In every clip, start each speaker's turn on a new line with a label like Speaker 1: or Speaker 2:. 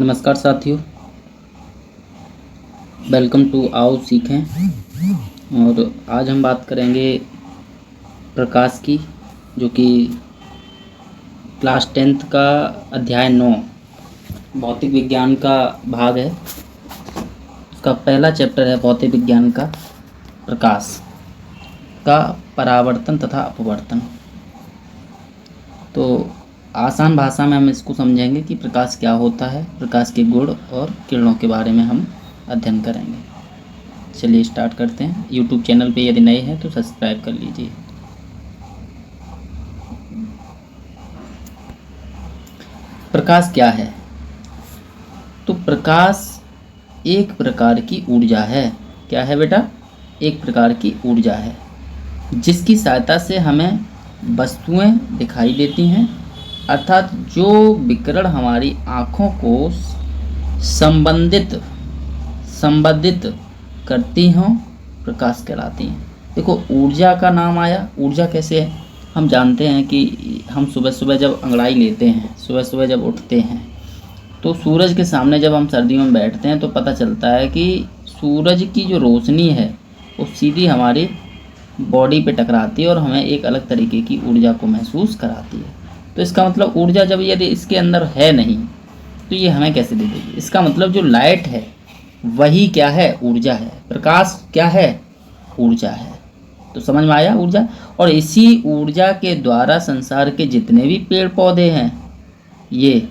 Speaker 1: नमस्कार साथियों, welcome to आओ सीखें। और आज हम बात करेंगे प्रकाश की, जो कि क्लास 10th का अध्याय 9 भौतिक विज्ञान का भाग है। उसका पहला चैप्टर है भौतिक विज्ञान का प्रकाश का परावर्तन तथा अपवर्तन। तो आसान भाषा में हम इसको समझेंगे कि प्रकाश क्या होता है, प्रकाश के गुण और किरणों के बारे में हम अध्ययन करेंगे। चलिए स्टार्ट करते हैं। यूट्यूब चैनल पे यदि नए हैं तो सब्सक्राइब कर लीजिए। प्रकाश क्या है? तो प्रकाश एक प्रकार की ऊर्जा है। क्या है बेटा? एक प्रकार की ऊर्जा है जिसकी सहायता से हमें वस्तुएं दिखाई देती हैं, अर्थात जो विकिरण हमारी आँखों को संबंधित करती हों प्रकाश कहलाती हैं। देखो, ऊर्जा का नाम आया। ऊर्जा कैसे है? हम जानते हैं कि हम सुबह सुबह जब अंगड़ाई लेते हैं, सुबह सुबह जब उठते हैं, तो सूरज के सामने जब हम सर्दियों में बैठते हैं तो पता चलता है कि सूरज की जो रोशनी है वो सीधी हमारी बॉडी पे टकराती है और हमें एक अलग तरीके की ऊर्जा को महसूस कराती है। तो इसका मतलब ऊर्जा जब यदि इसके अंदर है नहीं तो ये हमें कैसे दे देगी? इसका मतलब जो लाइट है वही क्या है? ऊर्जा है। प्रकाश क्या है? ऊर्जा है। तो समझ में आया? ऊर्जा। और इसी ऊर्जा के द्वारा संसार के जितने भी पेड़ पौधे हैं, ये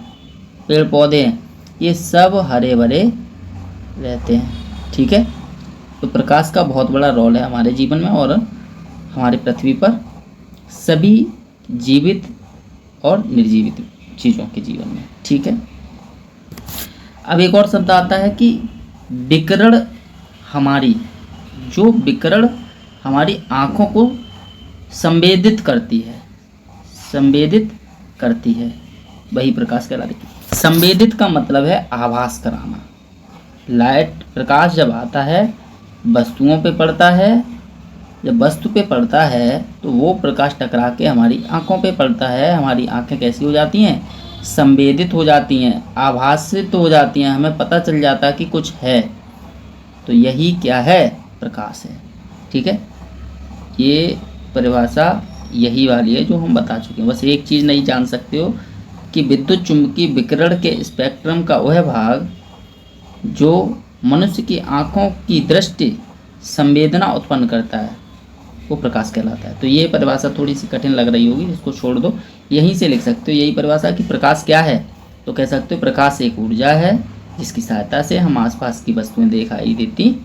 Speaker 1: पेड़ पौधे हैं, ये सब हरे भरे रहते हैं। ठीक है। तो प्रकाश का बहुत बड़ा रोल है हमारे जीवन में और हमारे पृथ्वी पर सभी जीवित और निर्जीवित चीज़ों के जीवन में। ठीक है। अब एक और शब्द आता है कि विकिरण हमारी आँखों को संवेदित करती है, वही प्रकाश कहलाती है। संवेदित का मतलब है आभास कराना। लाइट, प्रकाश जब आता है वस्तुओं पे पड़ता है, जब वस्तु पे पड़ता है तो वो प्रकाश टकरा के हमारी आँखों पे पड़ता है। हमारी आँखें कैसी हो जाती हैं? संवेदित हो जाती हैं, आभासित हो जाती हैं, हमें पता चल जाता है कि कुछ है। तो यही क्या है? प्रकाश है। ठीक है। ये परिभाषा यही वाली है जो हम बता चुके हैं। बस एक चीज़ नहीं जान सकते हो कि विद्युत चुम्बकीय विकिरण के स्पेक्ट्रम का वह भाग जो मनुष्य की आँखों की दृष्टि संवेदना उत्पन्न करता है वो प्रकाश कहलाता है। तो ये परिभाषा थोड़ी सी कठिन लग रही होगी, इसको छोड़ दो। यहीं से लिख सकते हो यही परिभाषा कि प्रकाश क्या है। तो कह सकते हो प्रकाश एक ऊर्जा है जिसकी सहायता से हम आसपास की वस्तुएं दिखाई देती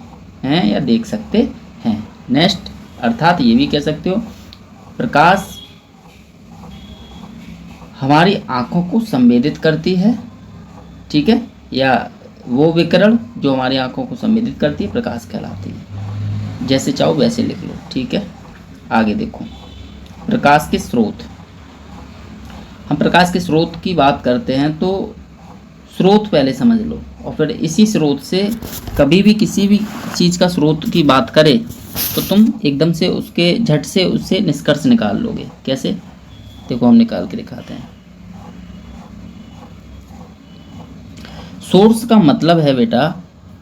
Speaker 1: हैं या देख सकते हैं। नेक्स्ट, अर्थात ये भी कह सकते हो प्रकाश हमारी आँखों को संवेदित करती है। ठीक है। या वो विकिरण जो हमारी आँखों को संवेदित करती है प्रकाश कहलाती है। जैसे चाहो वैसे लिख लो। ठीक है। आगे देखो, प्रकाश के स्रोत। हम प्रकाश के स्रोत की बात करते हैं तो स्रोत पहले समझ लो और फिर इसी स्रोत से कभी भी किसी भी चीज़ का स्रोत की बात करे तो तुम एकदम से उसके झट से उससे निष्कर्ष निकाल लोगे। कैसे? देखो हम निकाल के दिखाते हैं। सोर्स का मतलब है बेटा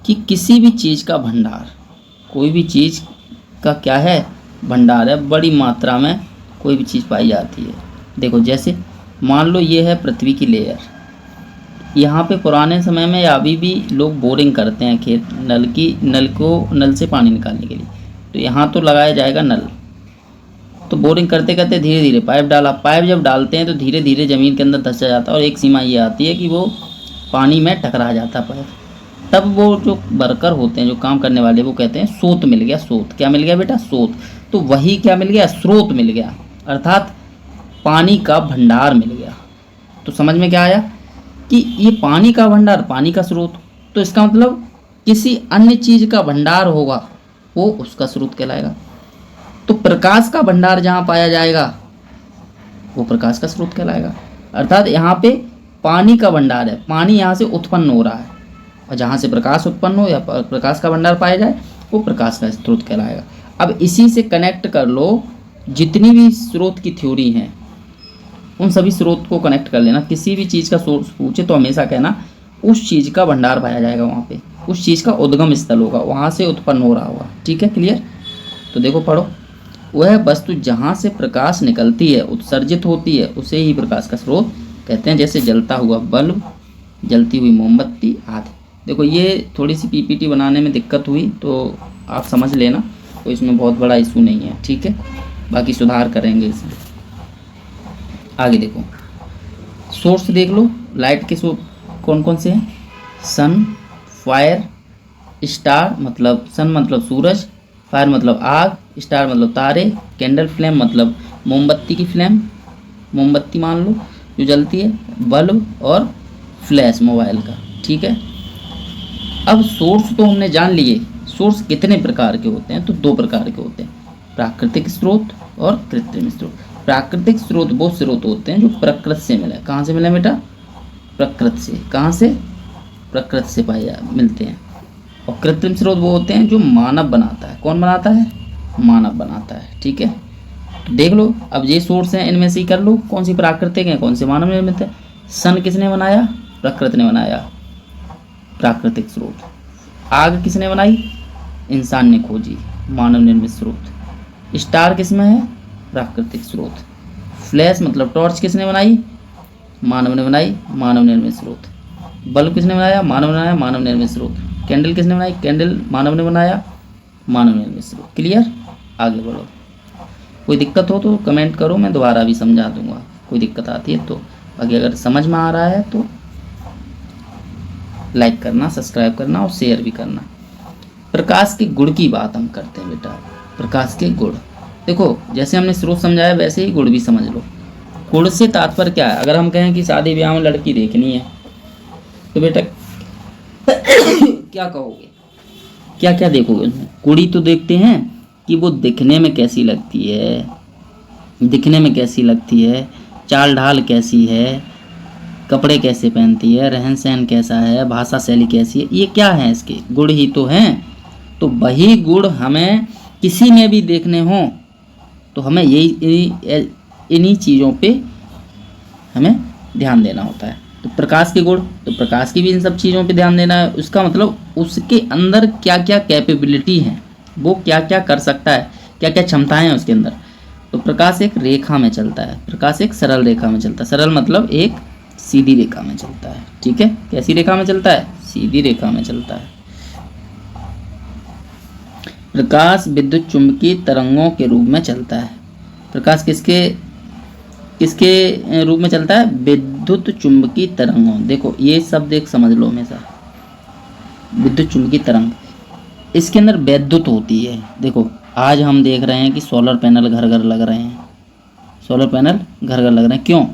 Speaker 1: कि किसी भी चीज़ का भंडार, कोई भी चीज़ का क्या है? भंडार है। बड़ी मात्रा में कोई भी चीज़ पाई जाती है। देखो जैसे मान लो ये है पृथ्वी की लेयर। यहाँ पे पुराने समय में या अभी भी लोग बोरिंग करते हैं खेत, नल से पानी निकालने के लिए। तो यहाँ तो लगाया जाएगा नल। तो बोरिंग करते करते धीरे धीरे पाइप डाला। पाइप जब डालते हैं तो धीरे धीरे ज़मीन के अंदर धंसा जाता है और एक सीमा ये आती है कि वो पानी में टकरा जाता है पाइप। तब वो जो वर्कर होते हैं, जो काम करने वाले, वो कहते हैं स्रोत मिल गया। स्रोत क्या मिल गया बेटा? स्रोत। तो वही क्या मिल गया? स्रोत मिल गया, अर्थात पानी का भंडार मिल गया। तो समझ में क्या आया कि ये पानी का भंडार, पानी का स्रोत। तो इसका मतलब किसी अन्य चीज़ का भंडार होगा वो उसका स्रोत कहलाएगा। तो प्रकाश का भंडार जहाँ पाया जाएगा वो प्रकाश का स्रोत कहलाएगा। अर्थात यहाँ पे पानी का भंडार है, पानी यहाँ से उत्पन्न हो रहा है और जहाँ से प्रकाश उत्पन्न हो या प्रकाश का भंडार पाया जाए वो प्रकाश का स्रोत कहलाएगा। अब इसी से कनेक्ट कर लो जितनी भी स्रोत की थ्योरी हैं उन सभी स्रोत को कनेक्ट कर लेना। किसी भी चीज़ का सोर्स पूछे तो हमेशा कहना उस चीज़ का भंडार पाया जाएगा वहाँ पे, उस चीज़ का उद्गम स्थल होगा, वहाँ से उत्पन्न हो रहा होगा। ठीक है, क्लियर। तो देखो पढ़ो, वह वस्तु जहाँ से प्रकाश निकलती है, उत्सर्जित होती है, उसे ही प्रकाश का स्रोत कहते हैं। जैसे जलता हुआ बल्ब, जलती हुई मोमबत्ती आदि। देखो ये थोड़ी सी पीपीटी बनाने में दिक्कत हुई तो आप समझ लेना, तो इसमें बहुत बड़ा इशू नहीं है। ठीक है, बाकी सुधार करेंगे इसमें। आगे देखो, सोर्स देख लो, लाइट के कौन कौन से हैं? सन, फायर, स्टार मतलब सन मतलब सूरज, फायर मतलब आग, स्टार मतलब तारे, कैंडल फ्लेम मतलब मोमबत्ती की फ्लेम, मोमबत्ती मान लो जो जलती है, बल्ब, और फ्लैश मोबाइल का। ठीक है, अब सोर्स तो हमने जान लिए। सोर्स कितने प्रकार के होते हैं? तो 2 प्रकार के होते हैं, प्राकृतिक स्रोत और कृत्रिम स्रोत। प्राकृतिक स्रोत वो स्रोत होते हैं जो प्रकृति से मिले। कहाँ से मिले बेटा? प्रकृति से। कहाँ से? प्रकृति से मिलते हैं। और कृत्रिम स्रोत वो होते हैं जो मानव बनाता है। कौन बनाता है? मानव बनाता है। ठीक है, तो देख लो, अब ये सोर्स हैं, इनमें से ही कर लो कौन सी प्राकृतिक है, कौन से मानव निर्मित है। सन किसने बनाया? प्रकृति ने बनाया, प्राकृतिक स्रोत। आग किसने बनाई? इंसान ने खोजी, मानव निर्मित स्रोत। स्टार किसमें है? प्राकृतिक स्रोत। फ्लैश मतलब टॉर्च किसने बनाई? मानव ने बनाई, मानव निर्मित स्रोत। बल्ब किसने बनाया? मानव ने बनाया, मानव निर्मित स्रोत। कैंडल किसने बनाई? कैंडल मानव ने बनाया, मानव निर्मित स्रोत। क्लियर? आगे बढ़ो। कोई दिक्कत हो तो कमेंट करो, मैं दोबारा भी समझा दूंगा, कोई दिक्कत आती है तो। बाकी अगर समझ में आ रहा है तो लाइक करना, सब्सक्राइब करना और शेयर भी करना। प्रकाश के गुण की बात हम करते हैं बेटा। प्रकाश के गुण देखो, जैसे हमने स्रोत समझाया वैसे ही गुण भी समझ लो। गुण से तात्पर्य क्या है? अगर हम कहें कि शादी ब्याह में लड़की देखनी है तो बेटा क्या कहोगे? क्या क्या देखोगे उसमें? कुड़ी तो देखते हैं कि वो दिखने में कैसी लगती है, दिखने में कैसी लगती है, चाल ढाल कैसी है, कपड़े कैसे पहनती है, रहन सहन कैसा है, भाषा शैली कैसी है, ये क्या है? इसके गुण ही तो हैं। तो वही गुण हमें किसी में भी देखने हों तो हमें यही इन्हीं चीज़ों पे हमें ध्यान देना होता है। तो प्रकाश के गुण, तो प्रकाश की भी इन सब चीज़ों पे ध्यान देना है। उसका मतलब उसके अंदर क्या क्या कैपेबिलिटी है, वो क्या क्या कर सकता है, क्या क्या क्षमताएं हैं उसके अंदर। तो प्रकाश एक रेखा में चलता है, प्रकाश एक सरल रेखा में चलता है। सरल मतलब एक सीधी रेखा में चलता है। ठीक है, कैसी रेखा में चलता है? सीधी रेखा में चलता है। प्रकाश विद्युत चुंबकीय तरंगों के रूप में चलता है। प्रकाश किसके रूप में चलता है? विद्युत चुंबकीय तरंगों। देखो ये शब्द एक समझ लो हमेशा, विद्युत चुंबकीय तरंग, इसके अंदर वैद्युत होती है। देखो आज हम देख रहे हैं कि सोलर पैनल घर घर लग रहे हैं, सोलर पैनल घर घर लग रहे हैं। क्यों?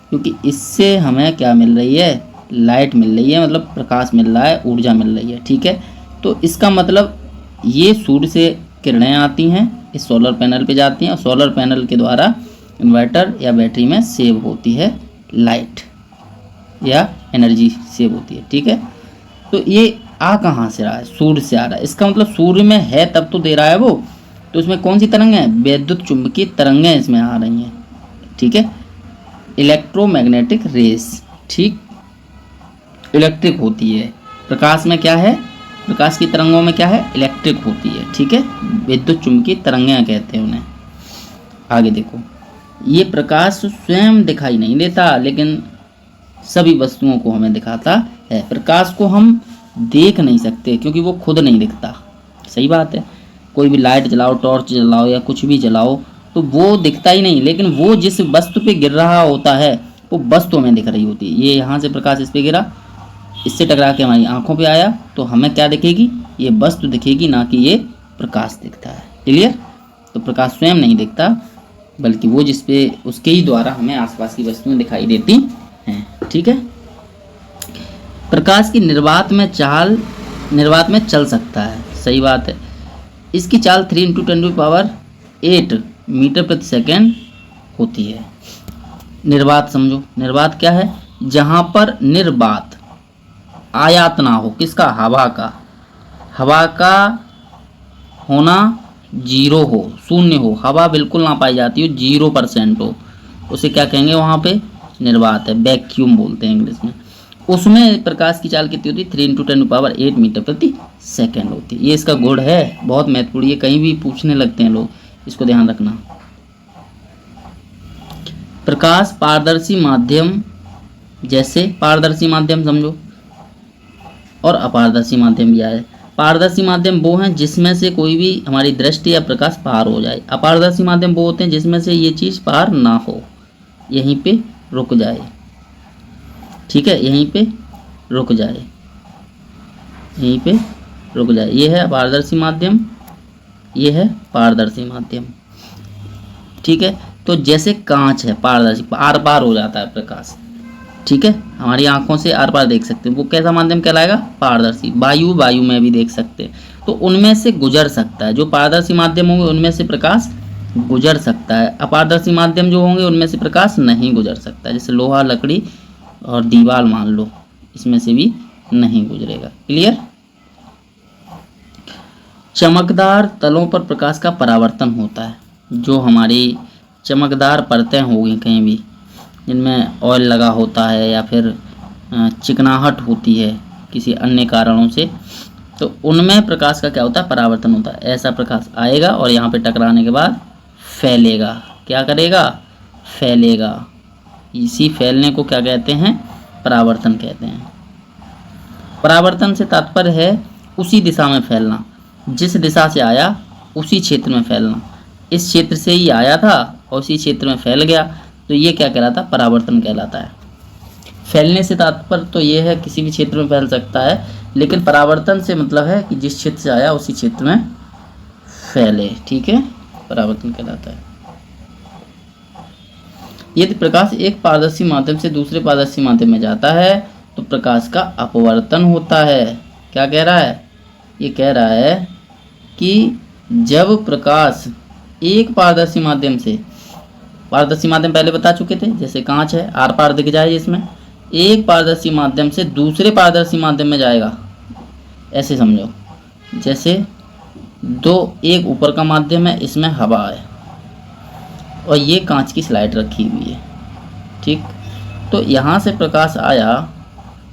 Speaker 1: क्योंकि इससे हमें क्या मिल रही है? लाइट मिल रही है, मतलब प्रकाश मिल रहा है, ऊर्जा मिल रही है। ठीक है, तो इसका मतलब ये सूर्य से किरणें आती हैं, इस सोलर पैनल पे जाती हैं और सोलर पैनल के द्वारा इन्वर्टर या बैटरी में सेव होती है लाइट या एनर्जी सेव होती है। ठीक है, तो ये आ कहाँ से रहा है? सूर्य से आ रहा है। इसका मतलब सूर्य में है तब तो दे रहा है वो। तो इसमें कौन सी तरंग है? वैद्युत चुंबकीय तरंगें इसमें आ रही हैं। ठीक है, इलेक्ट्रोमैग्नेटिक रेस, ठीक, इलेक्ट्रिक होती है। प्रकाश में क्या है? प्रकाश की तरंगों में क्या है? इलेक्ट्रिक होती है। ठीक है, विद्युत चुंबकीय तरंगें कहते हैं उन्हें। आगे देखो, ये प्रकाश स्वयं दिखाई नहीं देता लेकिन सभी वस्तुओं को हमें दिखाता है। प्रकाश को हम देख नहीं सकते क्योंकि वो खुद नहीं दिखता। सही बात है, कोई भी लाइट जलाओ, टॉर्च जलाओ या कुछ भी जलाओ तो वो दिखता ही नहीं, लेकिन वो जिस वस्तु पे गिर रहा होता है वो वस्तु हमें दिख रही होती है। ये यहाँ से प्रकाश इस पे गिरा, इससे टकरा के हमारी आंखों पे आया तो हमें क्या दिखेगी? ये वस्तु दिखेगी, ना कि ये प्रकाश दिखता है। क्लियर? तो प्रकाश स्वयं नहीं दिखता बल्कि वो जिस पे उसके ही द्वारा हमें आसपास की वस्तुएं दिखाई देती हैं। ठीक है, प्रकाश की निर्वात में चल सकता है। सही बात है, इसकी चाल 3 × 10⁸ मीटर प्रति सेकेंड होती है। निर्वात समझो, निर्वात क्या है? जहाँ पर निर्वात आयात ना हो, किसका? हवा का। हवा का होना 0 हो, 0 हो, हवा बिल्कुल ना पाई जाती हो, 0% हो, उसे क्या कहेंगे? वहाँ पे निर्वात है, वैक्यूम बोलते हैं इंग्लिश में। उसमें प्रकाश की चाल कितनी होती है? 3 × 10⁸ मीटर प्रति सेकेंड होती है। ये इसका गुण है, बहुत महत्वपूर्ण, ये कहीं भी पूछने लगते हैं लोग, इसको ध्यान रखना। प्रकाश पारदर्शी माध्यम, जैसे पारदर्शी माध्यम समझो, और अपारदर्शी माध्यम भी आए। पारदर्शी माध्यम वो हैं जिसमें से कोई भी हमारी दृष्टि या प्रकाश पार हो जाए। अपारदर्शी माध्यम वो होते हैं जिसमें से ये चीज़ पार ना हो, यहीं पे रुक जाए। ठीक है, यहीं पे रुक जाए, यहीं पे रुक जाए। ये है अपारदर्शी माध्यम, ये है पारदर्शी माध्यम। ठीक है, तो जैसे कांच है पारदर्शी, आर पार हो जाता है प्रकाश। ठीक है, हमारी आंखों से आर पार देख सकते हैं, वो कैसा माध्यम कहलाएगा? पारदर्शी। वायु में भी देख सकते हैं, तो उनमें से गुजर सकता है। जो पारदर्शी माध्यम होंगे उनमें से प्रकाश गुजर सकता है, अपारदर्शी माध्यम जो होंगे उनमें से प्रकाश नहीं गुजर सकता। जैसे लोहा, लकड़ी और दीवार मान लो, इसमें से भी नहीं गुजरेगा। क्लियर? चमकदार तलों पर प्रकाश का परावर्तन होता है। जो हमारी चमकदार परतें होगी कहीं भी, जिनमें ऑयल लगा होता है या फिर चिकनाहट होती है किसी अन्य कारणों से, तो उनमें प्रकाश का क्या होता है? परावर्तन होता है। ऐसा प्रकाश आएगा और यहाँ पे टकराने के बाद फैलेगा। क्या करेगा? फैलेगा। इसी फैलने को क्या कहते हैं? परावर्तन कहते हैं। परावर्तन से तात्पर्य है उसी दिशा में फैलना, जिस दिशा से आया उसी क्षेत्र में फैलना। इस क्षेत्र से ही आया था और उसी क्षेत्र में फैल गया, तो ये क्या कहलाता है? परावर्तन कहलाता है। फैलने से तात्पर्य तो ये है किसी भी क्षेत्र में फैल सकता है, लेकिन परावर्तन से मतलब है कि जिस क्षेत्र से आया उसी क्षेत्र में फैले। ठीक है, परावर्तन कहलाता है। यदि प्रकाश एक पारदर्शी माध्यम से दूसरे पारदर्शी माध्यम में जाता है तो प्रकाश का अपवर्तन होता है। क्या कह रहा है? ये कह रहा है कि जब प्रकाश एक पारदर्शी माध्यम से, पारदर्शी माध्यम पहले बता चुके थे, जैसे कांच है, आर पार दिख जाए, इसमें एक पारदर्शी माध्यम से दूसरे पारदर्शी माध्यम में जाएगा। ऐसे समझो, जैसे एक ऊपर का माध्यम है, इसमें हवा है और ये कांच की स्लाइड रखी हुई है। ठीक, तो यहाँ से प्रकाश आया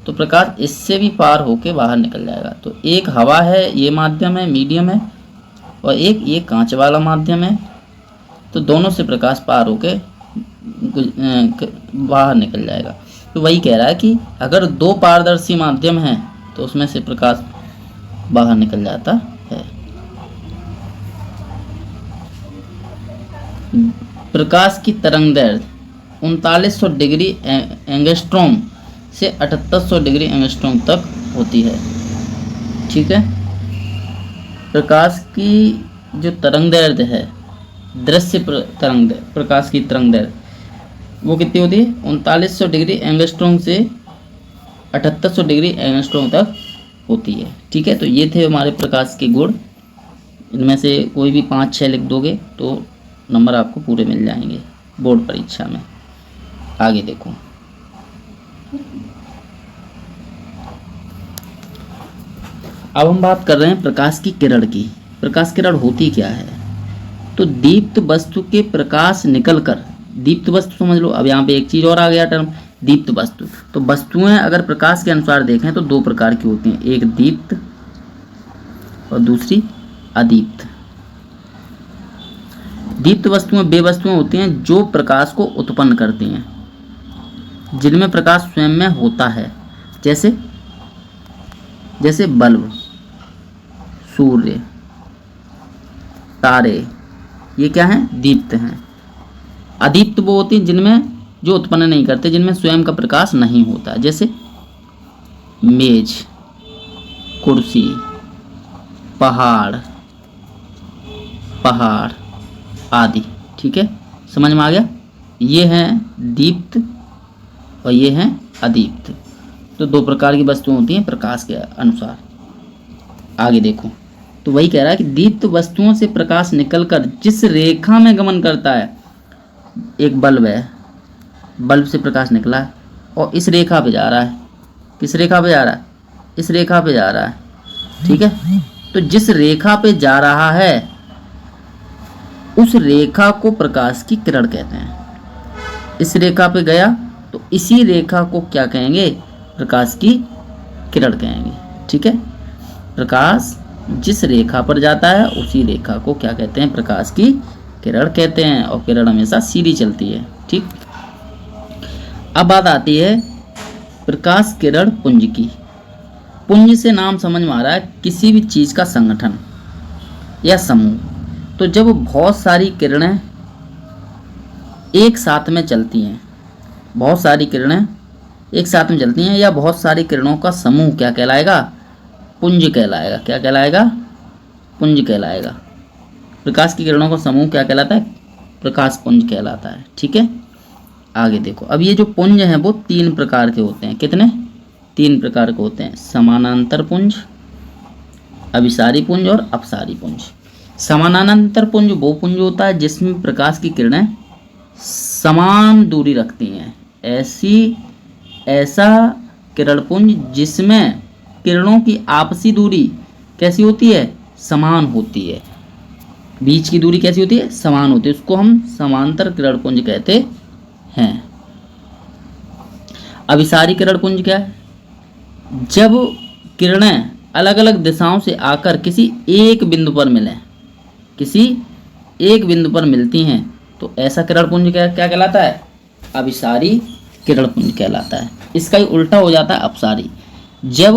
Speaker 1: तो प्रकाश इससे भी पार होके बाहर निकल जाएगा। तो एक हवा है, ये माध्यम है, मीडियम है, और एक ये कांच वाला माध्यम है, तो दोनों से प्रकाश पार होके बाहर निकल जाएगा। तो वही कह रहा है कि अगर दो पारदर्शी माध्यम हैं तो उसमें से प्रकाश बाहर निकल जाता है। प्रकाश की तरंगदैर्घ्य 3900 डिग्री एंगस्ट्रॉम से 7800 डिग्री एंगस्ट्रॉम तक होती है। ठीक है, प्रकाश की जो तरंगदैर्घ्य है, दृश्य तरंगदैर्घ्य, प्रकाश की तरंगदैर्घ्य वो कितनी होती है? 3900 डिग्री एंगस्ट्रॉम से 7800 डिग्री एंगस्ट्रॉम तक होती है। ठीक है, तो ये थे हमारे प्रकाश के गुण। इनमें से कोई भी 5-6 लिख दोगे तो नंबर आपको पूरे मिल जाएंगे बोर्ड परीक्षा में। आगे देखो, अब हम बात कर रहे हैं प्रकाश की किरण की। प्रकाश किरण होती क्या है? तो दीप्त वस्तु के प्रकाश निकलकर, दीप्त वस्तु समझ लो। अब यहाँ पे एक चीज और आ गया टर्म, दीप्त वस्तु। तो वस्तुएं अगर प्रकाश के अनुसार देखें तो दो प्रकार की होती हैं, एक दीप्त और दूसरी अदीप्त। दीप्त वस्तुएं वे वस्तुएं होती हैं जो प्रकाश को उत्पन्न करती हैं, जिनमें प्रकाश स्वयं में होता है। जैसे जैसे बल्ब, सूर्य, तारे, ये क्या हैं? दीप्त हैं। अदीप्त वो होती हैं जिनमें जो उत्पन्न नहीं करते, जिनमें स्वयं का प्रकाश नहीं होता। जैसे मेज, कुर्सी, पहाड़ आदि। ठीक है, समझ में आ गया? ये हैं दीप्त और ये हैं अदीप्त। तो दो प्रकार की वस्तुएं होती हैं प्रकाश के अनुसार। आगे देखो, तो वही कह रहा है कि दीप्त वस्तुओं से प्रकाश निकलकर जिस रेखा में गमन करता है, एक बल्ब है, बल्ब से प्रकाश निकला है और इस रेखा पे जा रहा है। किस रेखा पे जा रहा है? इस रेखा पे जा रहा है। ठीक है, तो जिस रेखा पे जा रहा है उस रेखा को प्रकाश की किरण कहते हैं। इस रेखा पे गया तो इसी रेखा को क्या कहेंगे? प्रकाश की किरण कहेंगे। ठीक है, प्रकाश जिस रेखा पर जाता है उसी रेखा को क्या कहते हैं, प्रकाश की किरण कहते हैं। और किरण हमेशा सीधी चलती है। ठीक, अब बात आती है प्रकाश किरण पुंज की। पुंज से नाम समझ में आ रहा है किसी भी चीज का संगठन या समूह। तो जब बहुत सारी किरणें एक साथ में चलती हैं, बहुत सारी किरणें एक साथ में चलती हैं या बहुत सारी किरणों का समूह क्या कहलाएगा, पुंज कहलाएगा। क्या कहलाएगा, पुंज कहलाएगा। प्रकाश की किरणों का समूह क्या कहलाता है, प्रकाश पुंज कहलाता है। ठीक है, आगे देखो। अब ये जो पुंज हैं वो 3 प्रकार के होते हैं। कितने, 3 प्रकार के होते हैं। समानांतर पुंज, अभिसारी पुंज और अपसारी पुंज। समानांतर पुंज वो पुंज होता है जिसमें प्रकाश की किरणें समान दूरी रखती हैं। ऐसा किरण पुंज जिसमें किरणों की आपसी दूरी कैसी होती है, समान होती है। बीच की दूरी कैसी होती है, समान होती है। उसको हम समांतर किरण पुंज कहते हैं। अभिसारी किरण पुंज क्या है, जब किरणें अलग अलग दिशाओं से आकर किसी एक बिंदु पर मिलें, किसी एक बिंदु पर मिलती हैं, तो ऐसा किरण पुंज क्या कहलाता है, अभिसारी किरण पुंज कहलाता है। इसका ही उल्टा हो जाता है अपसारी। जब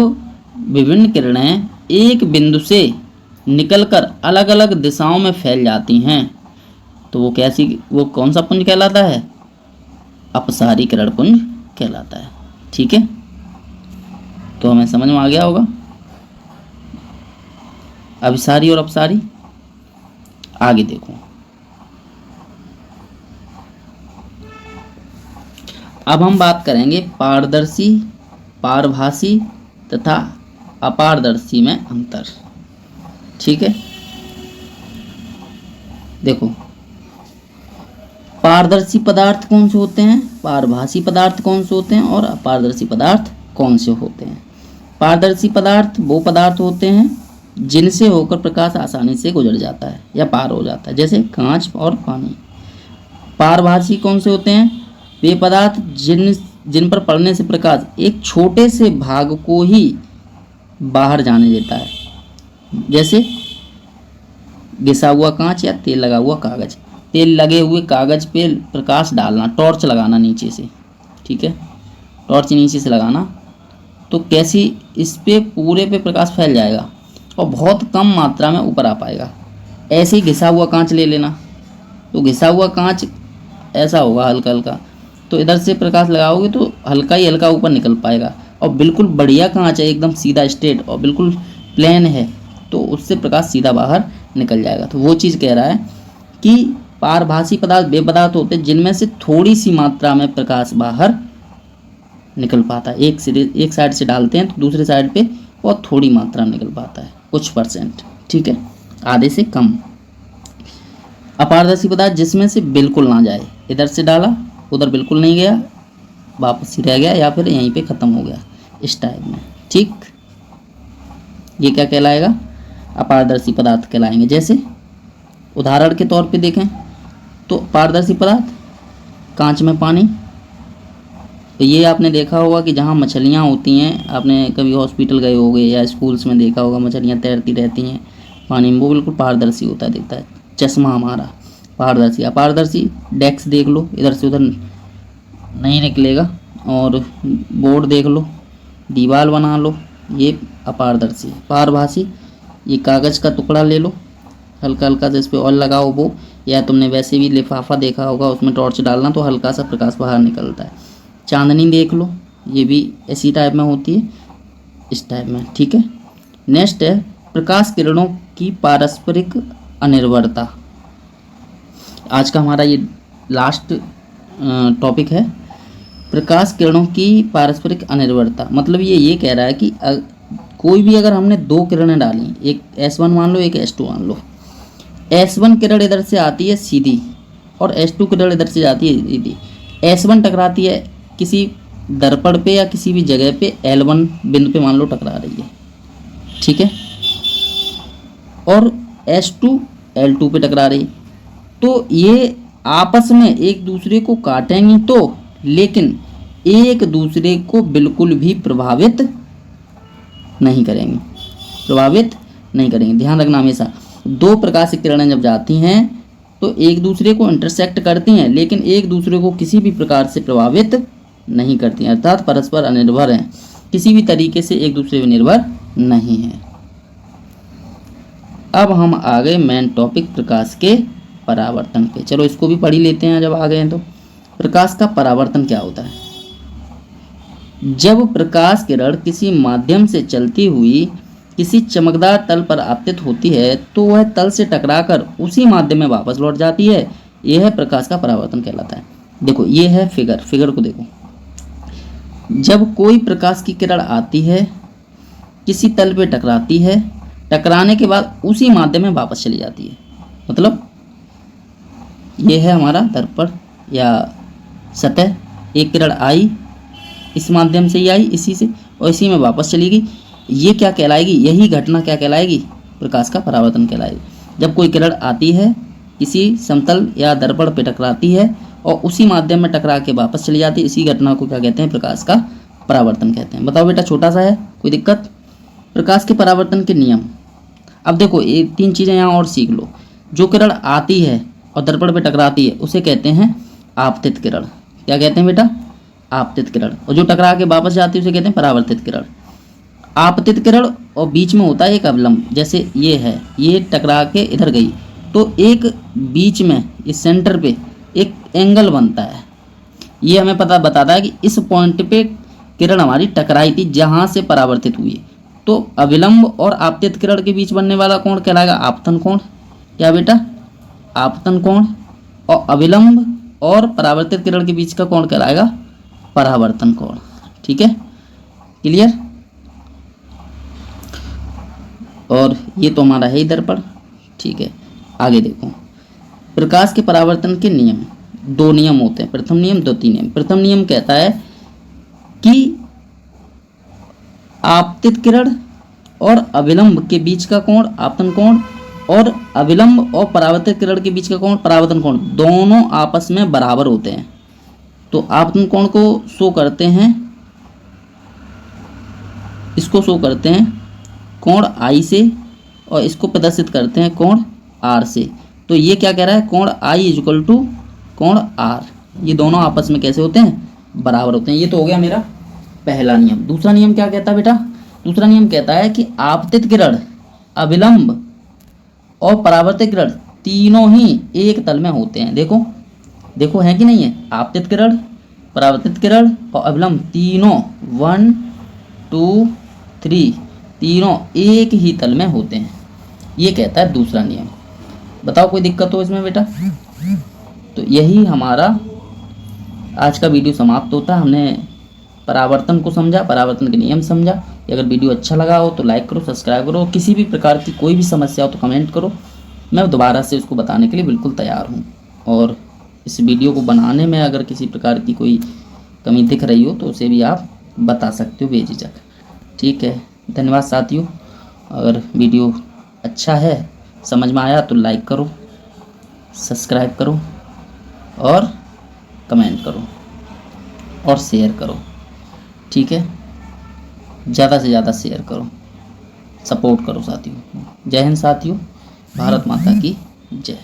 Speaker 1: विभिन्न किरणें एक बिंदु से निकलकर अलग अलग दिशाओं में फैल जाती हैं तो वो कौन सा पुंज कहलाता है, अपसारी किरण पुंज कहलाता है। ठीक है, तो हमें समझ में आ गया होगा अभिसारी और अपसारी। आगे देखो, अब हम बात करेंगे पारदर्शी, पारभासी तथा अपारदर्शी में अंतर। ठीक है, देखो पारदर्शी पदार्थ कौन से होते हैं, पारभासी पदार्थ कौन से होते हैं और अपारदर्शी पदार्थ कौन से होते हैं। पारदर्शी पदार्थ वो पदार्थ होते हैं जिनसे होकर प्रकाश आसानी से गुजर जाता है या पार हो जाता है, जैसे कांच और पानी। पारभासी कौन से होते हैं, वे पदार्थ जिन पर पड़ने से प्रकाश एक छोटे से भाग को ही बाहर जाने देता है, जैसे घिसा हुआ कांच या तेल लगा हुआ कागज। तेल लगे हुए कागज पे प्रकाश डालना, टॉर्च लगाना नीचे से, ठीक है, टॉर्च नीचे से लगाना तो कैसी इस पे पूरे पे प्रकाश फैल जाएगा और बहुत कम मात्रा में ऊपर आ पाएगा। ऐसे ही घिसा हुआ कांच ले लेना, तो घिसा हुआ कांच ऐसा होगा हल्का हल्का, तो इधर से प्रकाश लगाओगे तो हल्का ही हल्का ऊपर निकल पाएगा। और बिल्कुल बढ़िया कांच है, एकदम सीधा स्ट्रेट और बिल्कुल प्लेन है, तो उससे प्रकाश सीधा बाहर निकल जाएगा। तो वो चीज़ कह रहा है कि पारभासी पदार्थ वे पदार्थ होते हैं जिनमें से थोड़ी सी मात्रा में प्रकाश बाहर निकल पाता है। एक साइड से डालते हैं तो दूसरे साइड पे बहुत थोड़ी मात्रा में निकल पाता है, कुछ परसेंट, ठीक है, आधे से कम। अपारदर्शी पदार्थ जिसमें से बिल्कुल ना जाए, इधर से डाला उधर बिल्कुल नहीं गया, वापस ही रह गया या फिर यहीं पे ख़त्म हो गया, इस टाइप में। ठीक, ये क्या कहलाएगा, अपारदर्शी पदार्थ कहलाएंगे। जैसे उदाहरण के तौर पे देखें तो पारदर्शी पदार्थ कांच में पानी, तो ये आपने देखा होगा कि जहाँ मछलियाँ होती हैं, आपने कभी हॉस्पिटल गए होंगे या स्कूल्स में देखा होगा, मछलियाँ तैरती रहती हैं पानी में, वो बिल्कुल पारदर्शी होता है, दिखता है। चश्मा हमारा पारदर्शी। अपारदर्शी डेस्क देख लो, इधर से उधर नहीं निकलेगा। और बोर्ड देख लो, दीवार बना लो, ये अपारदर्शी। पारभासी, ये कागज़ का टुकड़ा ले लो, हल्का हल्का से इस पर ऑयल लगाओ वो, या तुमने वैसे भी लिफाफा देखा होगा, उसमें टॉर्च डालना तो हल्का सा प्रकाश बाहर निकलता है। चांदनी देख लो, ये भी इसी टाइप में होती है, इस टाइप में, ठीक है। नेक्स्ट है प्रकाश किरणों की पारस्परिक अनिर्भरता। आज का हमारा ये लास्ट टॉपिक है, प्रकाश किरणों की पारस्परिक अनिर्भरता। मतलब ये कह रहा है कि कोई भी अगर हमने 2 किरणें डाली, एक S1 मान लो, एक S2 मान लो, S1 किरण इधर से आती है सीधी और S2 किरण इधर से जाती है सीधी। S1 टकराती है किसी दर्पण पे या किसी भी जगह पे, L1 बिंदु पे मान लो टकरा रही है, ठीक है, और S2 L2 पे टकरा रही है, तो ये आपस में एक दूसरे को काटेंगी तो, लेकिन एक दूसरे को बिल्कुल भी प्रभावित नहीं करेंगे, प्रभावित नहीं करेंगे। ध्यान रखना हमेशा, दो प्रकाश की किरणें जब जाती हैं तो एक दूसरे को इंटरसेक्ट करती हैं, लेकिन एक दूसरे को किसी भी प्रकार से प्रभावित नहीं करती हैं, अर्थात परस्पर अनिर्भर हैं, किसी भी तरीके से एक दूसरे पर निर्भर नहीं है। अब हम आ गए मेन टॉपिक प्रकाश के परावर्तन पे। चलो इसको भी पढ़ ही लेते हैं जब आ गए हैं तो। प्रकाश का परावर्तन क्या होता है? जब प्रकाश किरण किसी माध्यम से चलती हुई किसी चमकदार तल पर आपतित होती है तो वह तल से टकराकर उसी माध्यम में वापस लौट जाती है, यह प्रकाश का परावर्तन कहलाता है। देखो ये है फिगर को देखो। जब कोई प्रकाश की किरण आती है, किसी तल पे टकराती है, टकराने के बाद उसी माध्यम में वापस चली जाती है, मतलब ये है हमारा दर्पण या सतह, एक किरण आई, इस माध्यम से ही आई, इसी से, और इसी में वापस चली गई, ये क्या कहलाएगी? यही घटना क्या कहलाएगी? प्रकाश का परावर्तन कहलाएगी। जब कोई किरण आती है, किसी समतल या दर्पण पे टकराती है और उसी माध्यम में टकरा के वापस चली जाती है, इसी घटना को क्या कहते हैं? प्रकाश का परावर्तन कहते हैं। बताओ बेटा, छोटा सा है, कोई दिक्कत? प्रकाश के परावर्तन के नियम। अब देखो ये 3 चीज़ें यहाँ और सीख लो। जो किरण आती है और दर्पण पे टकराती है उसे कहते हैं आपतित किरण। क्या कहते हैं बेटा? आपतित किरण। और जो टकरा के वापस जाती है उसे कहते हैं परावर्तित किरण। आपतित किरण और बीच में होता है एक अवलंब, जैसे ये है, ये टकरा के इधर गई तो एक बीच में इस सेंटर पे एक एंगल बनता है, ये हमें पता बताता है कि इस पॉइंट पे किरण हमारी टकराई थी जहाँ से परावर्तित हुई। तो अविलंब और आपतित किरण के बीच बनने वाला कोण कहलाएगा आपतन कोण। क्या बेटा? आपतन कोण। और अविलंब और परावर्तित किरण के बीच का कोण कहलाएगा परावर्तन कोण। ठीक है, क्लियर? और ये तो हमारा है ही दर्पण। ठीक है, आगे देखो। प्रकाश के परावर्तन के नियम, 2 नियम होते हैं, प्रथम नियम, द्वितीय नियम। प्रथम नियम कहता है कि आपतित किरण और अविलंब के बीच का कोण आपतन कोण और अविलंब और परावर्तित किरण के बीच का कोण परावर्तन कोण दोनों आपस में बराबर होते हैं। तो आपतन कोण को शो करते हैं, इसको शो करते हैं कोण I से और इसको प्रदर्शित करते हैं कोण R से। तो ये क्या कह रहा है? कोण I इक्वल टू कोण R। ये दोनों आपस में कैसे होते हैं? बराबर होते हैं। ये तो हो गया मेरा पहला नियम। दूसरा नियम क्या कहता है बेटा? दूसरा नियम कहता है कि आपतित किरण, अविलंब और परावर्तित किरण तीनों ही एक तल में होते हैं। देखो देखो है कि नहीं है? आपतित किरण, परावर्तित किरण और अविलंब तीनों 1 2 3 तीनों एक ही तल में होते हैं। ये कहता है दूसरा नियम। बताओ कोई दिक्कत हो इसमें बेटा? तो यही हमारा आज का वीडियो समाप्त होता है। हमने परावर्तन को समझा, परावर्तन के नियम समझा। अगर वीडियो अच्छा लगा हो तो लाइक करो, सब्सक्राइब करो। किसी भी प्रकार की कोई भी समस्या हो तो कमेंट करो, मैं दोबारा से उसको बताने के लिए बिल्कुल तैयार हूँ। और इस वीडियो को बनाने में अगर किसी प्रकार की कोई कमी दिख रही हो तो उसे भी आप बता सकते हो बेझिझक। ठीक है, धन्यवाद साथियों। अगर वीडियो अच्छा है, समझ में आया तो लाइक करो, सब्सक्राइब करो और कमेंट करो और शेयर करो। ठीक है, ज़्यादा से ज़्यादा शेयर करो, सपोर्ट करो साथियों। जय हिंद साथियों, भारत माता की जय।